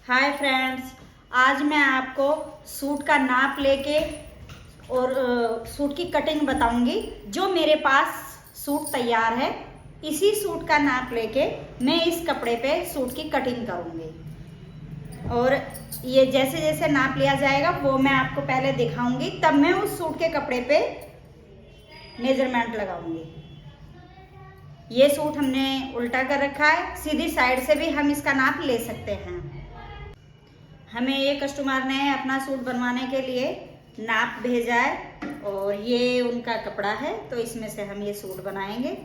Hi friends, आज मैं आपको सूट का नाप लेके और सूट की कटिंग बताऊंगी। जो मेरे पास सूट तैयार है, इसी सूट का नाप लेके मैं इस कपड़े पे सूट की कटिंग करूंगी। और ये जैसे जैसे नाप लिया जाएगा वो मैं आपको पहले दिखाऊंगी, तब मैं उस सूट के कपड़े पे मेजरमेंट लगाऊंगी। ये सूट हमने उल्टा कर रखा है, सीधी साइड से भी हम इसका नाप ले सकते हैं। हमें ये कस्टमर ने अपना सूट बनवाने के लिए नाप भेजा है और ये उनका कपड़ा है, तो इसमें से हम ये सूट बनाएंगे।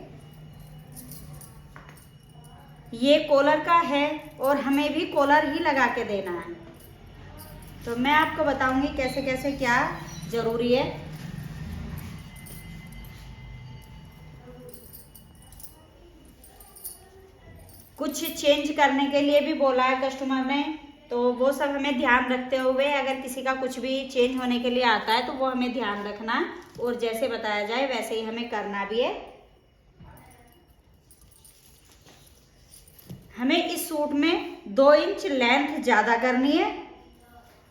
ये कॉलर का है और हमें भी कॉलर ही लगा के देना है, तो मैं आपको बताऊंगी कैसे कैसे क्या जरूरी है। कुछ चेंज करने के लिए भी बोला है कस्टमर ने, तो वो सब हमें ध्यान रखते हुए, अगर किसी का कुछ भी चेंज होने के लिए आता है तो वो हमें ध्यान रखना है और जैसे बताया जाए वैसे ही हमें करना भी है। हमें इस सूट में 2 इंच लेंथ ज़्यादा करनी है,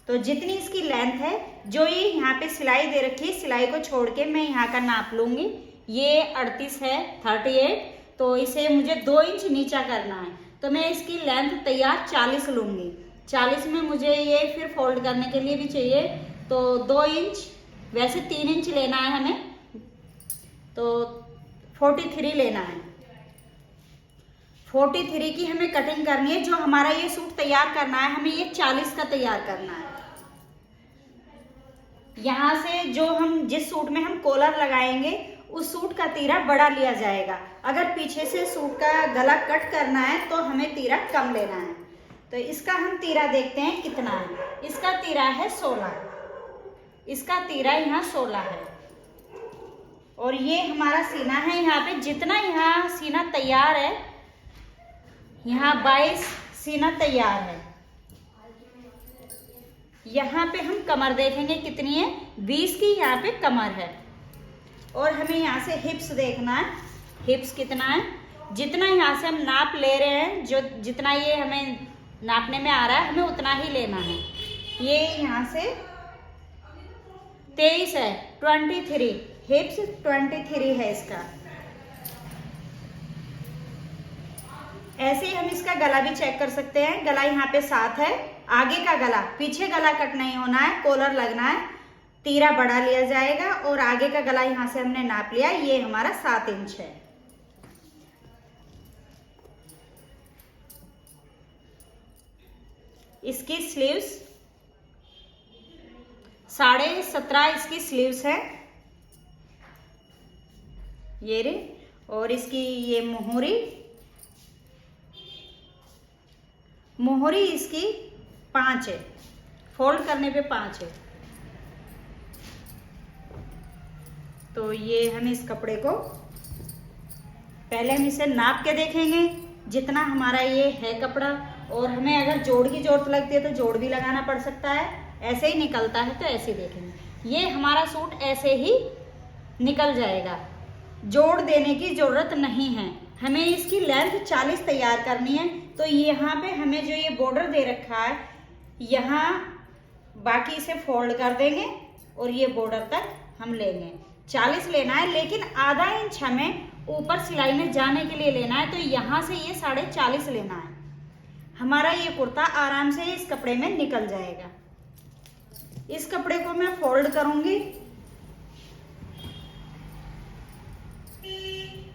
तो जितनी इसकी लेंथ है, जो ये यहाँ पे सिलाई दे रखी है, सिलाई को छोड़ के मैं यहाँ का नाप लूँगी। ये 38 है, 38, तो इसे मुझे 2 इंच नीचा करना है, तो मैं इसकी लेंथ तैयार 40 लूँगी। 40 में मुझे ये फिर फोल्ड करने के लिए भी चाहिए, तो 2 इंच, वैसे 3 इंच लेना है हमें, तो 43 लेना है। 43 की हमें कटिंग करनी है। जो हमारा ये सूट तैयार करना है, हमें ये 40 का तैयार करना है। यहाँ से जो हम जिस सूट में हम कॉलर लगाएंगे, उस सूट का तीरा बड़ा लिया जाएगा। अगर पीछे से सूट का गला कट करना है तो हमें तीरा कम लेना है। तो इसका हम तीरा देखते हैं कितना है। इसका तीरा है 16, इसका तीरा यहाँ 16 है और ये हमारा सीना है। यहाँ पे जितना यहाँ सीना तैयार है, यहाँ 22 सीना तैयार है। यहाँ पे हम कमर देखेंगे कितनी है, 20 की यहाँ पे कमर है। और हमें यहाँ से हिप्स देखना है, हिप्स कितना है। जितना यहाँ से हम नाप ले रहे हैं, जो जितना ये हमें नापने में आ रहा है, हमें उतना ही लेना है। ये यहाँ से 23 है, 23 हिप्स 23 है इसका। ऐसे ही हम इसका गला भी चेक कर सकते हैं। गला यहाँ पे 7 है, आगे का गला, पीछे गला कट नहीं होना है, कॉलर लगना है, तीरा बड़ा लिया जाएगा और आगे का गला यहाँ से हमने नाप लिया, ये हमारा 7 इंच है। इसकी स्लीव्स 17.5 इसकी स्लीव्स है, ये रे। और इसकी ये मोहरी इसकी 5 है, फोल्ड करने पे 5 है। तो ये हम इस कपड़े को पहले हम इसे नाप के देखेंगे जितना हमारा ये है कपड़ा, और हमें अगर जोड़ की जरूरत लगती है तो जोड़ भी लगाना पड़ सकता है। ऐसे ही निकलता है तो ऐसे ही देखेंगे। ये हमारा सूट ऐसे ही निकल जाएगा, जोड़ देने की जरूरत नहीं है। हमें इसकी लेंथ 40 तैयार करनी है, तो यहाँ पे हमें जो ये बॉर्डर दे रखा है, यहाँ बाकी इसे फोल्ड कर देंगे और ये बॉर्डर तक हम लेंगे। 40 लेना है, लेकिन आधा इंच हमें ऊपर सिलाई में जाने के लिए लेना है, तो यहाँ से ये 40.5 लेना है। हमारा ये कुर्ता आराम से इस कपड़े में निकल जाएगा। इस कपड़े को मैं फोल्ड करूंगी।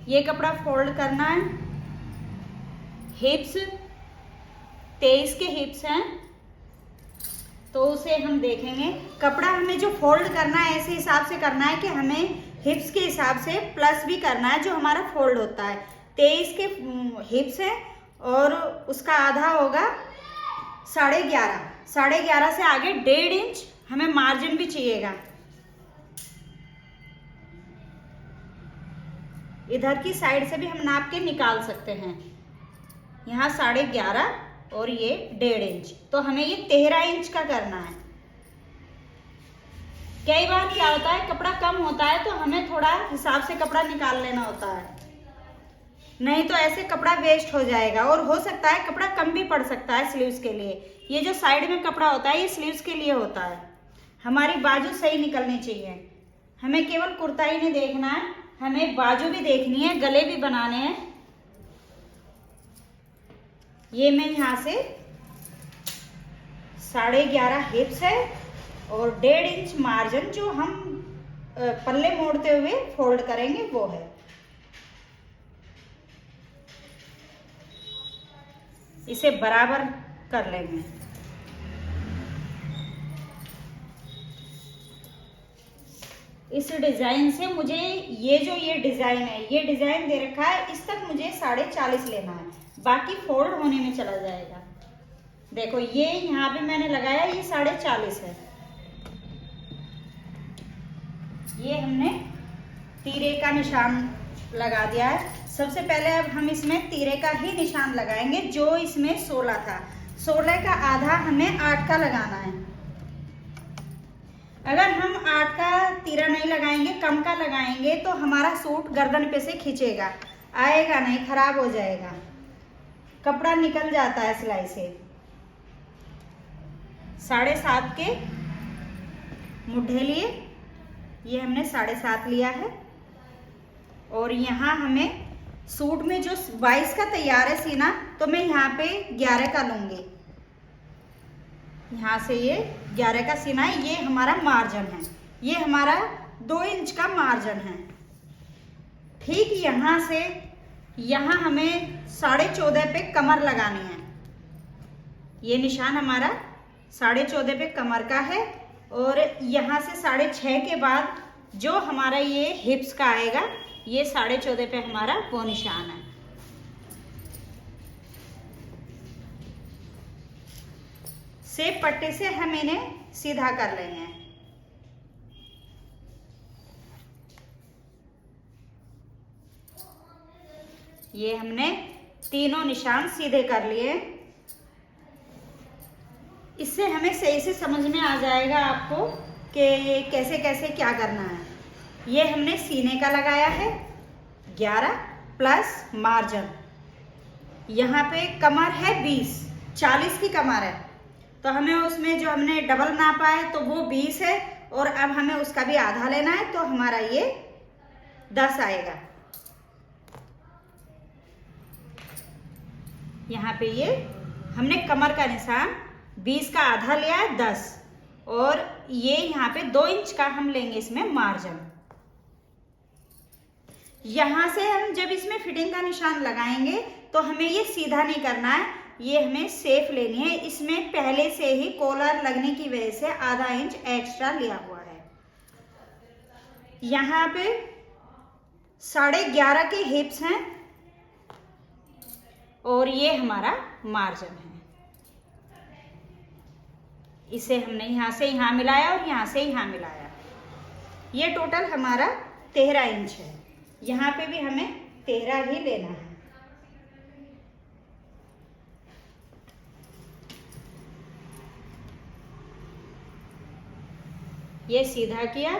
ये कपड़ा फोल्ड करना है। हिप्स 23 के हिप्स हैं, तो उसे हम देखेंगे। कपड़ा हमें जो फोल्ड करना है, ऐसे हिसाब से करना है कि हमें हिप्स के हिसाब से प्लस भी करना है, जो हमारा फोल्ड होता है। 23 के हिप्स है और उसका आधा होगा 11.5। 11.5 से आगे 1.5 इंच हमें मार्जिन भी चाहिएगा। इधर की साइड से भी हम नाप के निकाल सकते हैं। यहाँ 11.5 और ये 1.5 इंच, तो हमें ये 13 इंच का करना है। कई बार क्या होता है, कपड़ा कम होता है तो हमें थोड़ा हिसाब से कपड़ा निकाल लेना होता है। नहीं तो ऐसे कपड़ा वेस्ट हो जाएगा और हो सकता है कपड़ा कम भी पड़ सकता है स्लीव्स के लिए। ये जो साइड में कपड़ा होता है ये स्लीव्स के लिए होता है। हमारी बाजू सही निकलनी चाहिए। हमें केवल कुर्ता ही नहीं देखना है, हमें बाजू भी देखनी है, गले भी बनाने हैं। ये मैं यहाँ से 11.5 हिप्स है और 1.5 इंच मार्जिन जो हम पल्ले मोड़ते हुए फोल्ड करेंगे वो है। इसे बराबर कर लेंगे। इस डिजाइन से मुझे ये डिजाइन है, ये डिजाइन दे रखा है, इस तक मुझे 40.5 लेना है, बाकी फोल्ड होने में चला जाएगा। देखो ये यहाँ पे मैंने लगाया, ये 40.5 है। ये हमने तीरे का निशान लगा दिया है। सबसे पहले अब हम इसमें तीरे का ही निशान लगाएंगे। जो इसमें 16 था, 16 का आधा हमें 8 का लगाना है। अगर हम 8 का तीरा नहीं लगाएंगे, कम का लगाएंगे तो हमारा सूट गर्दन पे से खींचेगा, आएगा नहीं, खराब हो जाएगा, कपड़ा निकल जाता है सिलाई से। 7.5 के मुड्ढे लिए, ये हमने 7.5 लिया है। और यहाँ हमें सूट में जो 22 का तैयार है सीना, तो मैं यहाँ पे 11 का लूंगी। यहाँ से ये 11 का सीना है, ये हमारा मार्जिन है, ये हमारा 2 इंच का मार्जिन है। ठीक यहाँ से यहाँ हमें 14.5 पे कमर लगानी है। ये निशान हमारा 14.5 पे कमर का है। और यहाँ से 6.5 के बाद जो हमारा ये हिप्स का आएगा, ये 14.5 पे हमारा वो निशान है। सेब पट्टे से हम इन्हें सीधा कर लेंगे। ये हमने तीनों निशान सीधे कर लिए। इससे हमें सही से समझ में आ जाएगा आपको कि कैसे कैसे क्या करना है। ये हमने सीने का लगाया है 11 प्लस मार्जिन। यहाँ पे कमर है 20, 40 की कमर है, तो हमें उसमें जो हमने डबल नापा है तो वो 20 है, और अब हमें उसका भी आधा लेना है, तो हमारा ये 10 आएगा। यहाँ पे ये हमने कमर का निशान 20 का आधा लिया है 10, और ये यहाँ पे 2 इंच का हम लेंगे इसमें मार्जिन। यहाँ से हम जब इसमें फिटिंग का निशान लगाएंगे तो हमें ये सीधा नहीं करना है, ये हमें सेफ लेनी है। इसमें पहले से ही कॉलर लगने की वजह से आधा इंच एक्स्ट्रा लिया हुआ है। यहाँ पे 11.5 के हिप्स हैं और ये हमारा मार्जिन है। इसे हमने यहाँ से यहाँ मिलाया और यहाँ से यहाँ मिलाया। ये टोटल हमारा 13 इंच है। यहाँ पे भी हमें 13 ही लेना है। ये सीधा किया।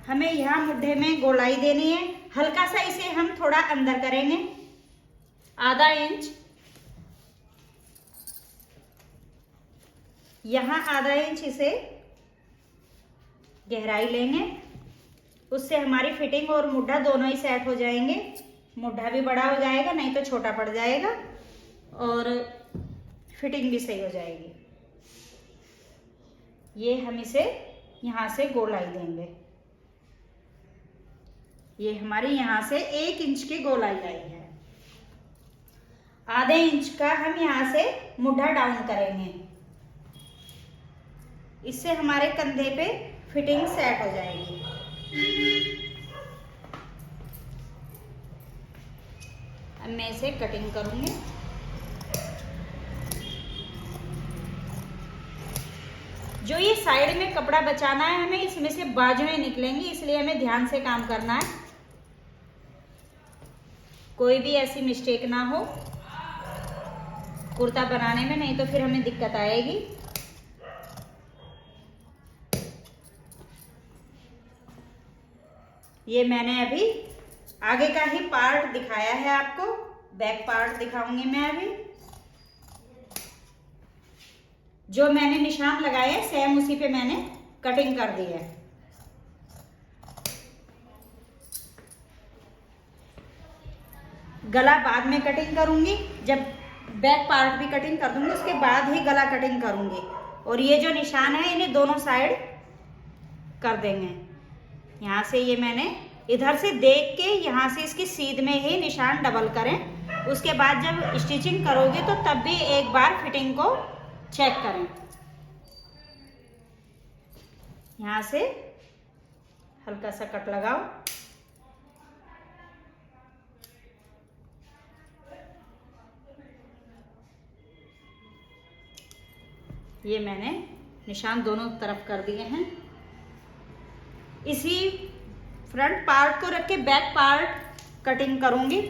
हमें यहाँ मुड्ढे में गोलाई देनी है, हल्का सा इसे हम थोड़ा अंदर करेंगे, आधा इंच। यहाँ आधा इंच इसे गहराई लेंगे, उससे हमारी फिटिंग और मुड्ढा दोनों ही सेट हो जाएंगे। मुड्ढा भी बड़ा हो जाएगा, नहीं तो छोटा पड़ जाएगा, और फिटिंग भी सही हो जाएगी। ये हम इसे यहाँ से गोलाई देंगे। ये हमारी यहाँ से 1 इंच की गोलाई आई है। आधे इंच का हम यहाँ से मुड्ढा डाउन करेंगे, इससे हमारे कंधे पे फिटिंग सेट हो जाएगी। अब मैं इसे कटिंग करूंगी। जो ये साइड में कपड़ा बचाना है हमें, इसमें से बाजुएं निकलेंगी, इसलिए हमें ध्यान से काम करना है, कोई भी ऐसी मिस्टेक ना हो कुर्ता बनाने में, नहीं तो फिर हमें दिक्कत आएगी। ये मैंने अभी आगे का ही पार्ट दिखाया है आपको, बैक पार्ट दिखाऊंगी मैं अभी। जो मैंने निशान लगाए सेम उसी पे मैंने कटिंग कर दी है। गला बाद में कटिंग करूंगी, जब बैक पार्ट भी कटिंग कर दूंगी उसके बाद ही गला कटिंग करूंगी। और ये जो निशान है इन्हें दोनों साइड कर देंगे। यहाँ से ये मैंने इधर से देख के यहाँ से इसकी सीध में ही निशान डबल करें। उसके बाद जब स्टिचिंग करोगे तो तब भी एक बार फिटिंग को चेक करें। यहाँ से हल्का सा कट लगाओ। ये मैंने निशान दोनों तरफ कर दिए हैं। इसी फ्रंट पार्ट को रख के बैक पार्ट कटिंग करूंगी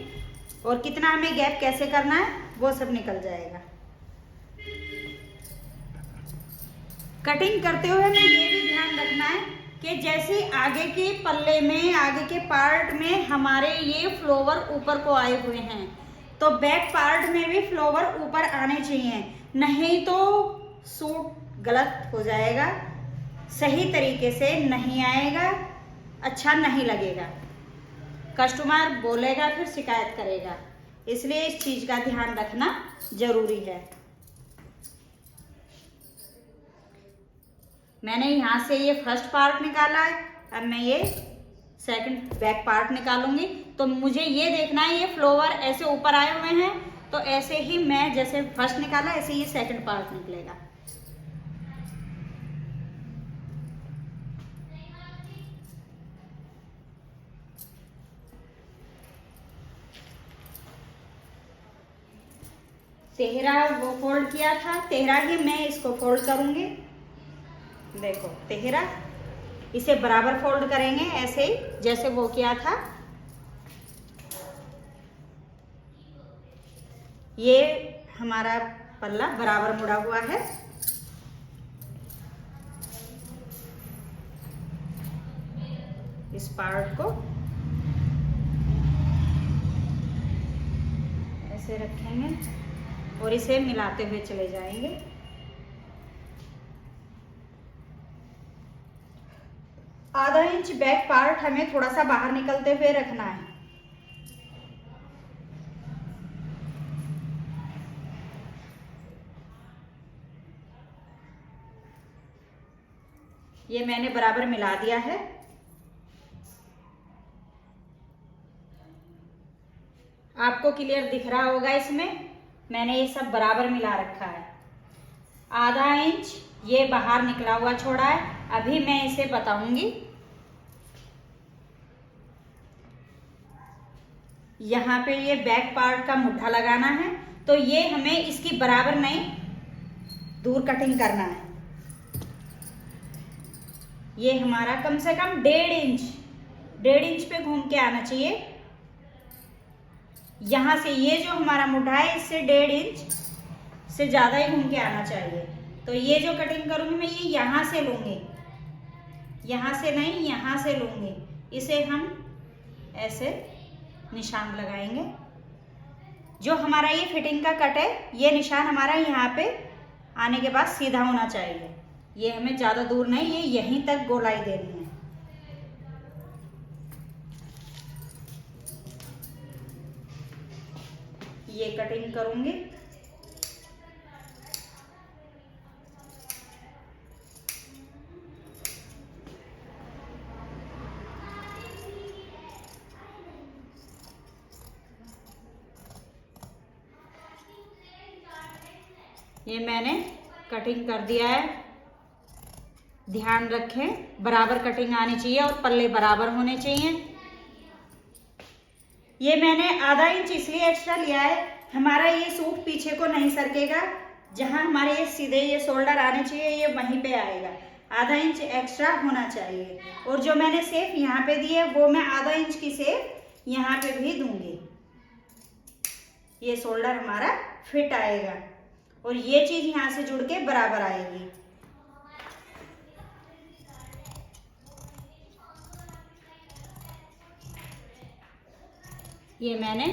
और कितना हमें गैप कैसे करना है वो सब निकल जाएगा। कटिंग करते हुए हमें ये भी ध्यान रखना है कि जैसे आगे के पल्ले में, आगे के पार्ट में हमारे ये फ्लोवर ऊपर को आए हुए हैं, तो बैक पार्ट में भी फ्लोवर ऊपर आने चाहिए, नहीं तो सूट गलत हो जाएगा, सही तरीके से नहीं आएगा, अच्छा नहीं लगेगा, कस्टमर बोलेगा फिर शिकायत करेगा। इसलिए इस चीज का ध्यान रखना जरूरी है। मैंने यहाँ से ये फर्स्ट पार्ट निकाला है, अब मैं ये सेकंड बैक पार्ट निकालूंगी। तो मुझे ये देखना है ये फ्लोवर ऐसे ऊपर आए हुए हैं, तो ऐसे ही मैं जैसे फर्स्ट निकाला ऐसे ये सेकंड पार्ट निकलेगा। तेहरा वो फोल्ड किया था, तेहरा ही मैं इसको फोल्ड करूंगी। देखो तेहरा, इसे बराबर फोल्ड करेंगे ऐसे ही जैसे वो किया था। ये हमारा पल्ला बराबर मुड़ा हुआ है। इस पार्ट को ऐसे रखेंगे और इसे मिलाते हुए चले जाएंगे। आधा इंच बैक पार्ट हमें थोड़ा सा बाहर निकलते हुए रखना है। ये मैंने बराबर मिला दिया है। आपको क्लियर दिख रहा होगा, इसमें मैंने ये सब बराबर मिला रखा है। आधा इंच ये बाहर निकला हुआ छोड़ा है। अभी मैं इसे बताऊंगी। यहाँ पे ये बैक पार्ट का मुट्ठा लगाना है, तो ये हमें इसकी बराबर नहीं दूर कटिंग करना है। ये हमारा कम से कम 1.5 इंच पे घूम के आना चाहिए। यहाँ से ये जो हमारा मुट्ठा है इससे 1.5 इंच से ज्यादा ही घूम के आना चाहिए। तो ये जो कटिंग करूंगी मैं ये यहाँ से लूंगी, यहाँ से नहीं यहाँ से लूंगी। इसे हम ऐसे निशान लगाएंगे। जो हमारा ये फिटिंग का कट है ये निशान हमारा यहाँ पे आने के बाद सीधा होना चाहिए। ये हमें ज्यादा दूर नहीं, ये यहीं तक गोलाई देनी है। ये कटिंग करूंगी। ये मैंने कटिंग कर दिया है। ध्यान रखें बराबर कटिंग आनी चाहिए और पल्ले बराबर होने चाहिए। ये मैंने आधा इंच इसलिए एक्स्ट्रा लिया है, हमारा ये सूट पीछे को नहीं सरकेगा। जहां हमारे ये सीधे ये शोल्डर आने चाहिए ये वहीं पे आएगा। आधा इंच एक्स्ट्रा होना चाहिए। और जो मैंने सेप यहाँ पे दी है वो मैं आधा इंच की सेप यहाँ पे भी दूंगी। ये शोल्डर हमारा फिट आएगा और ये चीज यहाँ से जुड़ के बराबर आएगी। ये मैंने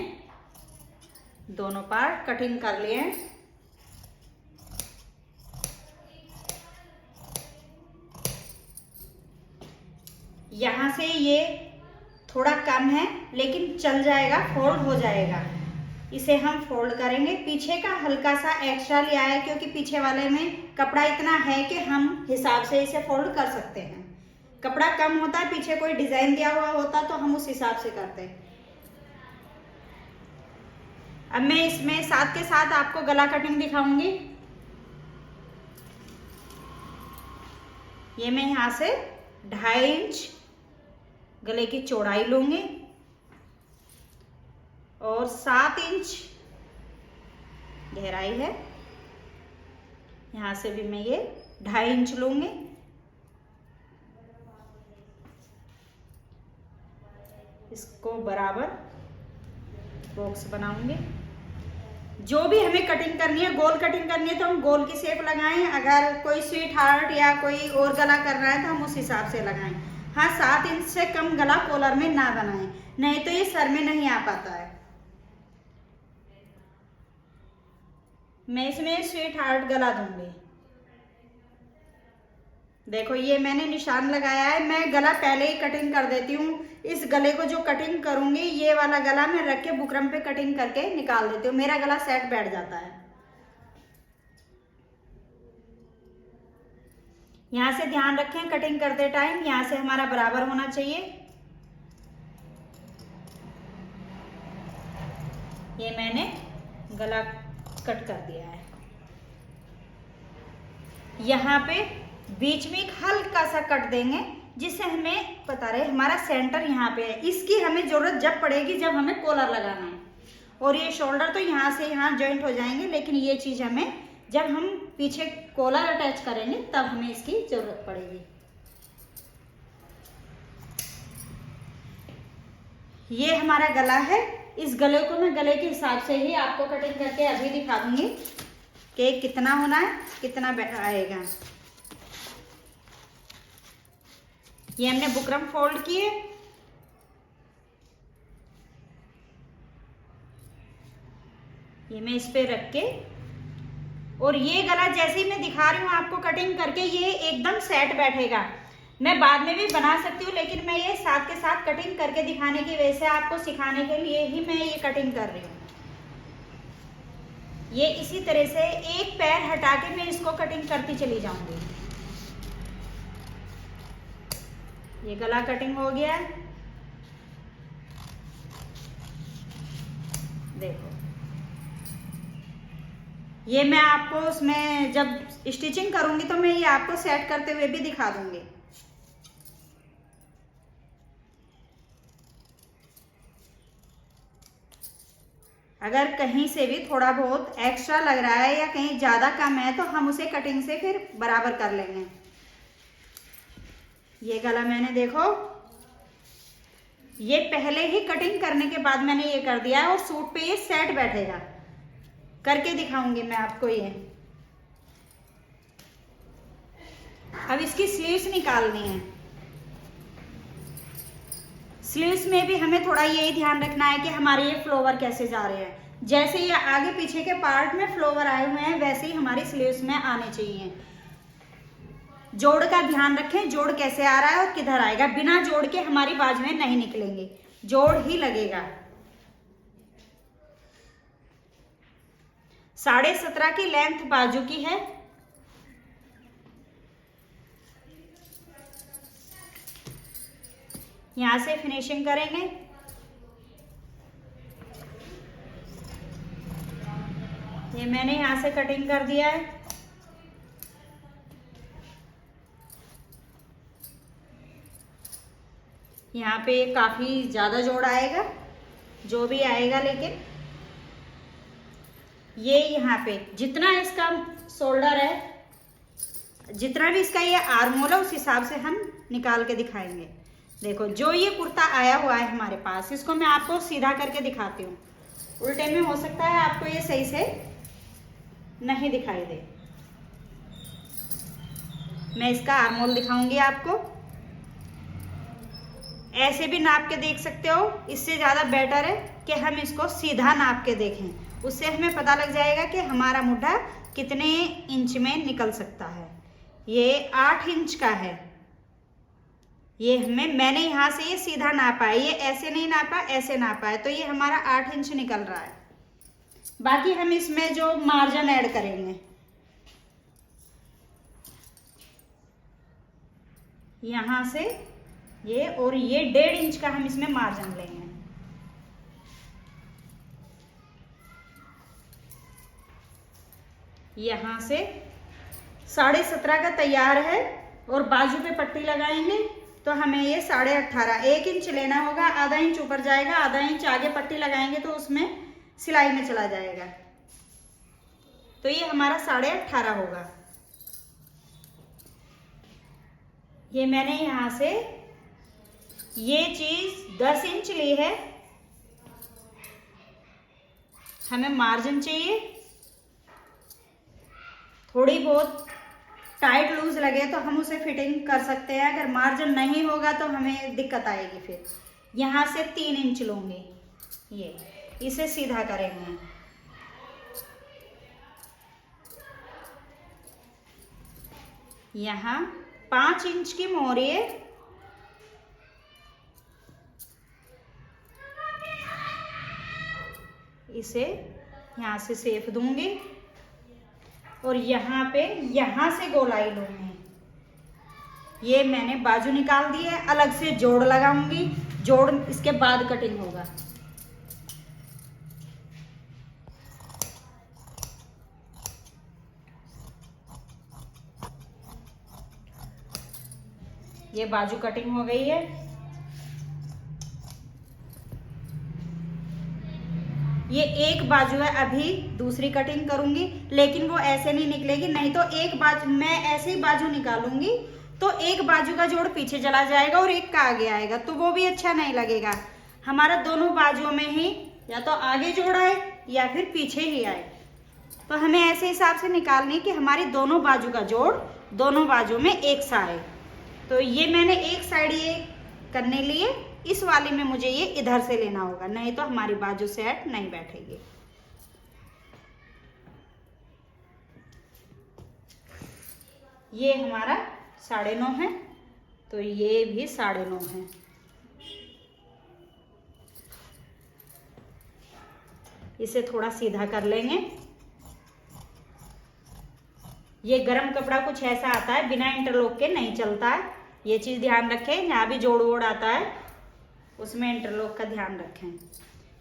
दोनों पार्ट कटिंग कर लिए हैं। यहाँ से ये थोड़ा कम है लेकिन चल जाएगा, फोल्ड हो जाएगा। इसे हम फोल्ड करेंगे। पीछे का हल्का सा एक्स्ट्रा लिया है क्योंकि पीछे वाले में कपड़ा इतना है कि हम हिसाब से इसे फोल्ड कर सकते हैं। कपड़ा कम होता है, पीछे कोई डिजाइन दिया हुआ होता तो हम उस हिसाब से करते हैं। अब मैं इसमें साथ के साथ आपको गला कटिंग दिखाऊंगी। ये मैं यहाँ से 2.5 इंच गले की चौड़ाई लूंगी और 7 इंच गहराई है। यहाँ से भी मैं ये 2.5 इंच लूंगी। इसको बराबर बॉक्स बनाऊंगी। जो भी हमें कटिंग करनी है, गोल कटिंग करनी है तो हम गोल की शेप लगाएं। अगर कोई स्वीट हार्ट या कोई और गला करना है तो हम उस हिसाब से लगाएं। हाँ, 7 इंच से कम गला कॉलर में ना बनाएं, नहीं तो ये सर में नहीं आ पाता है। मैं इसमें स्वीट हार्ट गला दूंगी। देखो ये मैंने निशान लगाया है। मैं गला पहले ही कटिंग कर देती हूँ। इस गले को जो कटिंग करूंगी, ये वाला गला मैं रख के बुकरम पे कटिंग करके निकाल देती हूँ। मेरा गला सेट बैठ जाता है। यहाँ से ध्यान रखें कटिंग करते टाइम यहाँ से हमारा बराबर होना चाहिए। ये मैंने गला कट कर दिया है। यहाँ पे बीच में एक हल्का सा कट देंगे जिससे हमें पता रहे हमारा सेंटर यहाँ पे है। इसकी हमें जरूरत जब पड़ेगी जब हमें कॉलर लगाना है। और ये शोल्डर तो यहाँ से यहाँ जॉइंट हो जाएंगे, लेकिन ये चीज हमें जब हम पीछे कॉलर अटैच करेंगे तब हमें इसकी जरूरत पड़ेगी। ये हमारा गला है। इस गले को मैं गले के हिसाब से ही आपको कटिंग करके अभी दिखा दूंगी कि कितना होना है, कितना आएगा। ये हमने बुकरम फोल्ड किए। ये मैं इस पे रख के, और ये गला जैसे ही मैं दिखा रही हूँ आपको कटिंग करके, ये एकदम सेट बैठेगा। मैं बाद में भी बना सकती हूँ, लेकिन मैं ये साथ के साथ कटिंग करके दिखाने की वजह से आपको सिखाने के लिए ही मैं ये कटिंग कर रही हूँ। ये इसी तरह से एक पैर हटा के मैं इसको कटिंग करती चली जाऊंगी। ये गला कटिंग हो गया। देखो ये मैं आपको उसमें जब स्टिचिंग करूंगी तो मैं ये आपको सेट करते हुए भी दिखा दूंगी। अगर कहीं से भी थोड़ा बहुत एक्स्ट्रा लग रहा है या कहीं ज्यादा कम है तो हम उसे कटिंग से फिर बराबर कर लेंगे। ये गला मैंने देखो ये पहले ही कटिंग करने के बाद मैंने ये कर दिया है और सूट पे ये सेट बैठेगा। करके दिखाऊंगी मैं आपको ये। अब इसकी स्लीव्स निकालनी है। स्लीव्स में भी हमें थोड़ा यही ध्यान रखना है कि हमारे ये फ्लोवर कैसे जा रहे हैं। जैसे ये आगे पीछे के पार्ट में फ्लोवर आए हुए हैं वैसे ही हमारी स्लीव्स में आने चाहिए। जोड़ का ध्यान रखें, जोड़ कैसे आ रहा है और किधर आएगा। बिना जोड़ के हमारी बाजुएं नहीं निकलेंगे, जोड़ ही लगेगा। 17.5 की लेंथ बाजू की है। यहां से फिनिशिंग करेंगे। ये मैंने यहां से कटिंग कर दिया है। यहाँ पे काफी ज्यादा जोड़ आएगा, जो भी आएगा, लेकिन ये यहाँ पे जितना इसका शोल्डर है, जितना भी इसका ये आर्मोल है उस हिसाब से हम निकाल के दिखाएंगे। देखो जो ये कुर्ता आया हुआ है हमारे पास, इसको मैं आपको सीधा करके दिखाती हूँ। उल्टे में हो सकता है आपको ये सही से नहीं दिखाई दे। मैं इसका आर्मोल दिखाऊंगी आपको। ऐसे भी नाप के देख सकते हो, इससे ज्यादा बेटर है। कि हम इसको सीधा नाप के देखें, उससे हमें पता लग जाएगा कि हमारा मुड्ढा कितने इंच में निकल सकता है। ये 8 इंच का है। ये मैंने यहाँ से ये सीधा नापा है, ये ऐसे नहीं नापा, ऐसे नापा है, तो ये हमारा 8 इंच निकल रहा है। बाकी हम इसमें जो मार्जिन ऐड करेंगे, यहाँ से ये और ये 1.5 इंच का हम इसमें मार्जिन लेंगे। यहाँ से 17.5 का तैयार है और बाजू पे पट्टी लगाएंगे तो हमें ये 18.5 1 इंच लेना होगा। आधा इंच ऊपर जाएगा, आधा इंच आगे पट्टी लगाएंगे तो उसमें सिलाई में चला जाएगा, तो ये हमारा 18.5 होगा। ये मैंने यहाँ से ये चीज 10 इंच ली है। हमें मार्जिन चाहिए, थोड़ी बहुत टाइट लूज लगे तो हम उसे फिटिंग कर सकते हैं, अगर मार्जिन नहीं होगा तो हमें दिक्कत आएगी। फिर यहाँ से 3 इंच लूंगी, ये इसे सीधा करेंगे। यहाँ 5 इंच की मोहरी है, इसे यहाँ से सेफ दूंगी और यहाँ पे यहाँ से गोलाई लूंगी। ये मैंने बाजू निकाल दी है, अलग से जोड़ लगाऊंगी, जोड़ इसके बाद कटिंग होगा। ये बाजू कटिंग हो गई है। ये एक बाजू है, अभी दूसरी कटिंग करूंगी, लेकिन वो ऐसे नहीं निकलेगी, नहीं तो एक बाजू मैं ऐसे ही बाजू निकालूंगी तो एक बाजू का जोड़ पीछे चला जाएगा और एक का आगे आएगा, तो वो भी अच्छा नहीं लगेगा। हमारा दोनों बाजुओं में ही या तो आगे जोड़ आए या फिर पीछे ही आए, तो हमें ऐसे हिसाब से निकालनी कि हमारी दोनों बाजू का जोड़ दोनों बाजू में एक सा आए। तो ये मैंने एक साइड ये करने लिए, इस वाली में मुझे ये इधर से लेना होगा, नहीं तो हमारी बाजू सेट नहीं बैठेगी। ये हमारा 9.5 है, तो ये भी 9.5 है। इसे थोड़ा सीधा कर लेंगे। ये गरम कपड़ा कुछ ऐसा आता है, बिना इंटरलॉक के नहीं चलता है, ये चीज ध्यान रखें। यहाँ भी जोड़ वोड़ आता है, उसमें इंटरलॉक का ध्यान रखें।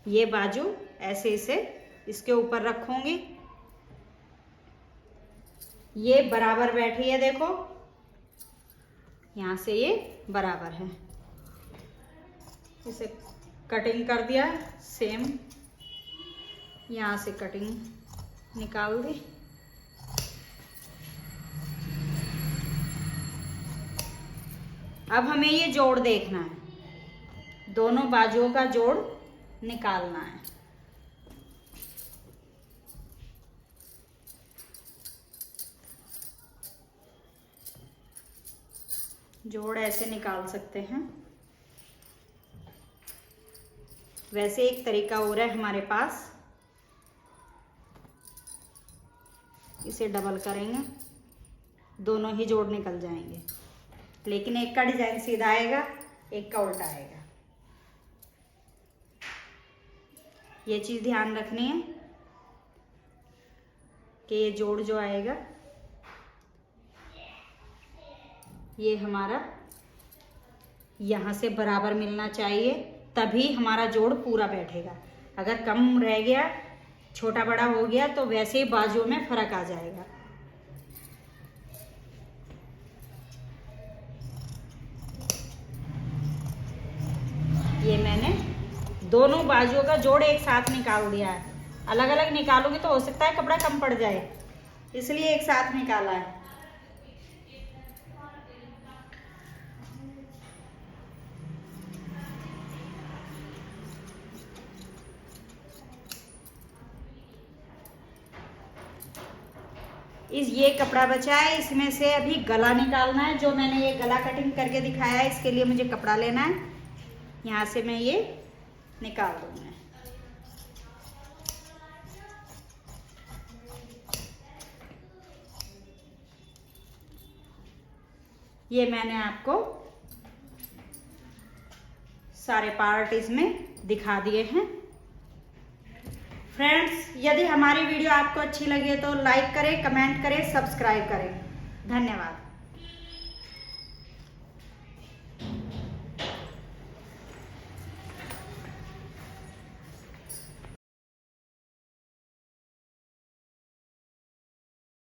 ये बाजू ऐसे इसे इसके ऊपर रखूंगी, ये बराबर बैठी है, देखो यहाँ से ये बराबर है। इसे कटिंग कर दिया, सेम यहाँ से कटिंग निकाल दी। अब हमें ये जोड़ देखना है, दोनों बाजुओं का जोड़ निकालना है। जोड़ ऐसे निकाल सकते हैं। वैसे एक तरीका और है हमारे पास, इसे डबल करेंगे, दोनों ही जोड़ निकल जाएंगे, लेकिन एक का डिजाइन सीधा आएगा, एक का उल्टा आएगा। ये चीज ध्यान रखनी है कि ये जोड़ जो आएगा ये हमारा यहाँ से बराबर मिलना चाहिए, तभी हमारा जोड़ पूरा बैठेगा। अगर कम रह गया, छोटा बड़ा हो गया, तो वैसे ही बाजुओं में फर्क आ जाएगा। ये मैंने दोनों बाजुओं का जोड़ एक साथ निकाल दिया है। अलग अलग निकालूंगी तो हो सकता है कपड़ा कम पड़ जाए, इसलिए एक साथ निकाला है। ये कपड़ा बचा है, इसमें से अभी गला निकालना है। जो मैंने ये गला कटिंग करके दिखाया है, इसके लिए मुझे कपड़ा लेना है। यहाँ से मैं ये निकाल दूंगी। ये मैंने आपको सारे पार्ट इसमें दिखा दिए हैं। फ्रेंड्स, यदि हमारी वीडियो आपको अच्छी लगे तो लाइक करें, कमेंट करें, सब्सक्राइब करें। धन्यवाद।